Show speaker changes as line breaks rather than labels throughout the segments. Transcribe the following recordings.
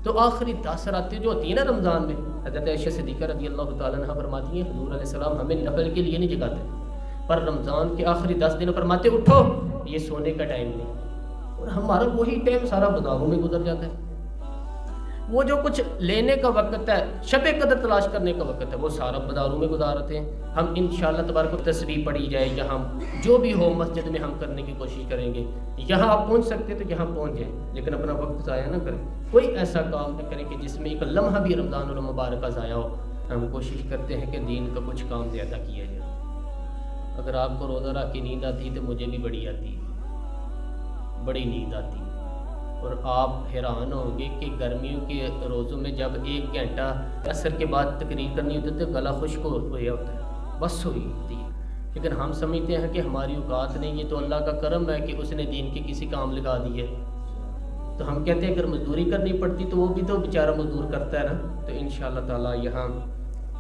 تو آخری 10 راتیں جو ہوتی ہیں نا رمضان میں، حضرت عائشہ صدیقہ رضی اللہ تعالیٰ عنہ فرماتی ہیں حضور علیہ السلام ہمیں نفل کے لیے نہیں جگاتے، پر رمضان کے آخری 10 دنوں فرماتے اٹھو یہ سونے کا ٹائم نہیں، اور ہمارا وہی ٹائم سارا بازاروں میں گزر جاتا ہے۔ وہ جو کچھ لینے کا وقت ہے، شب قدر تلاش کرنے کا وقت ہے، وہ سارا بازاروں میں گزارتے ہیں۔ ہم انشاءاللہ تبارک و تسبیح پڑھی جائے، یہاں جو بھی ہو مسجد میں ہم کرنے کی کوشش کریں گے، یہاں آپ پہنچ سکتے تو یہاں پہنچ جائیں، لیکن اپنا وقت ضائع نہ کریں، کوئی ایسا کام نہ کریں کہ جس میں ایک لمحہ بھی رمضان المبارک کا ضائع ہو۔ ہم کوشش کرتے ہیں کہ دین کا کچھ کام زیادہ کیا جائے۔ اگر آپ کو روزہ رکھ کے نیند آتی تو مجھے بھی بڑی آتی ہے، بڑی نیند آتی ہے، اور آپ حیران ہوں گے کہ گرمیوں کے روزوں میں جب 1 گھنٹہ عصر کے بعد تقریر کرنی ہوتی ہے تو گلا خشک ہو گیا ہوتا ہے، بس ہوئی ہوتی ہے، لیکن ہم سمجھتے ہیں کہ ہماری اوقات نہیں، یہ تو اللہ کا کرم ہے کہ اس نے دین کے کسی کام لگا دیے، تو ہم کہتے ہیں اگر مزدوری کرنی پڑتی تو وہ بھی تو بیچارہ مزدور کرتا ہے نا۔ تو انشاءاللہ تعالی یہاں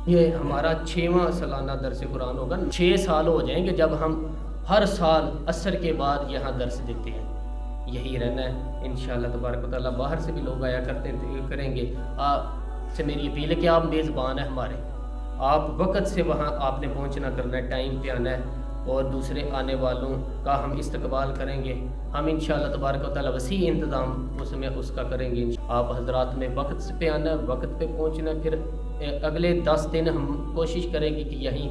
یہ ہمارا 6واں سالانہ درس قرآن ہوگا، 6 سال ہو جائیں گے جب ہم ہر سال عصر کے بعد یہاں درس دیتے ہیں، یہی رہنا ہے انشاءاللہ تبارک و تعالیٰ۔ باہر سے بھی لوگ آیا کریں گے، آپ سے میری اپیل ہے کہ آپ میزبان ہیں ہمارے، آپ وقت سے وہاں آپ نے پہنچنا کرنا ہے، ٹائم پہ آنا ہے، اور دوسرے آنے والوں کا ہم استقبال کریں گے۔ ہم انشاءاللہ تبارک و تعالیٰ وسیع انتظام اس کا کریں گے۔ آپ حضرات میں وقت سے پہ آنا ہے، وقت پہ پہنچنا ہے، پھر اگلے 10 دن ہم کوشش کریں گے کہ یہیں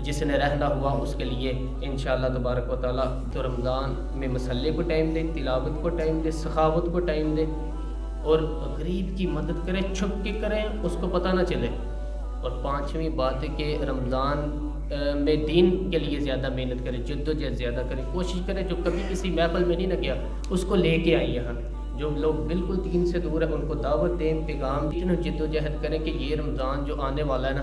جس نے رہنا ہوا اس کے لیے انشاءاللہ تبارک و تعالیٰ تو رمضان میں مسلے کو ٹائم دیں، تلاوت کو ٹائم دیں، سخاوت کو ٹائم دیں، اور غریب کی مدد کریں، چھپ کے کریں، اس کو پتہ نہ چلے۔ اور 5ویں بات ہے کہ رمضان میں دین کے لیے زیادہ محنت کریں، جد و جہد زیادہ کریں، کوشش کریں جو کبھی کسی محفل میں نہیں نہ گیا اس کو لے کے آئیں یہاں، جو لوگ بالکل دین سے دور ہیں ان کو دعوت دیں، پیغام دیں، جد و جہد کریں کہ یہ رمضان جو آنے والا ہے نا،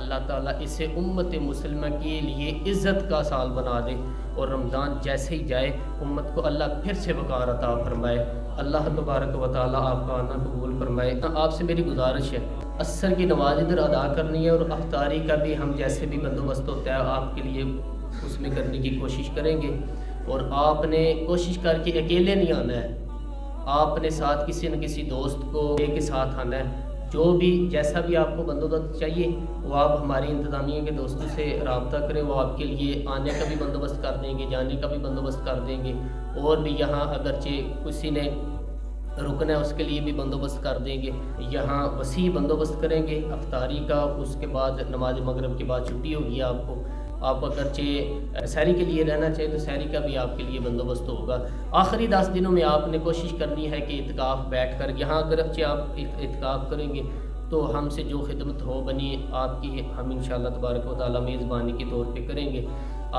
اللہ تعالیٰ اسے امت مسلمہ کے لیے عزت کا سال بنا دے، اور رمضان جیسے ہی جائے امت کو اللہ پھر سے وقار عطا فرمائے۔ اللہ تبارک و تعالیٰ آپ کا آنا قبول فرمائے۔ آپ سے میری گزارش ہے، عصر کی نماز ادھر ادا کرنی ہے، اور افطاری کا بھی ہم جیسے بھی بندوبست ہوتا ہے آپ کے لیے اس میں کرنے کی کوشش کریں گے، اور آپ نے کوشش کر کے اکیلے نہیں آنا ہے، آپ نے ساتھ کسی نہ کسی دوست کو لے کے ساتھ آنا ہے، جو بھی جیسا بھی آپ کو بندوبست چاہیے وہ آپ ہماری انتظامیہ کے دوستوں سے رابطہ کریں، وہ آپ کے لیے آنے کا بھی بندوبست کر دیں گے، جانے کا بھی بندوبست کر دیں گے، اور بھی یہاں اگرچہ کسی نے رکنا ہے اس کے لیے بھی بندوبست کر دیں گے، یہاں وسیع بندوبست کریں گے افطاری کا، اس کے بعد نماز مغرب کے بعد چھٹی ہوگی آپ کو، آپ اگرچہ سحری کے لیے رہنا چاہیے تو سحری کا بھی آپ کے لیے بندوبست ہوگا۔ آخری 10 دنوں میں آپ نے کوشش کرنی ہے کہ اعتکاف بیٹھ کر یہاں اگرچہ آپ اعتکاف کریں گے تو ہم سے جو خدمت ہو بنی آپ کی ہم انشاءاللہ تبارک و تعالیٰ میزبانی کے طور پہ کریں گے،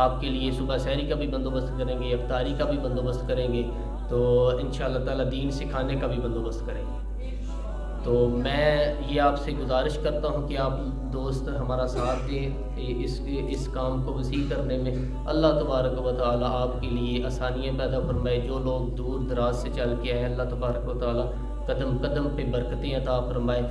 آپ کے لیے صبح سحری کا بھی بندوبست کریں گے، افطاری کا بھی بندوبست کریں گے، تو انشاءاللہ تعالیٰ دین سکھانے کا بھی بندوبست کریں گے۔ تو میں یہ آپ سے گزارش کرتا ہوں کہ آپ دوست ہمارا ساتھ دیں اس کام کو وسیع کرنے میں۔ اللہ تبارک و تعالیٰ آپ کے لیے آسانیاں پیدا فرمائے، جو لوگ دور دراز سے چل کے آئے اللہ تبارک و تعالیٰ قدم قدم پہ برکتیں عطا فرمائے۔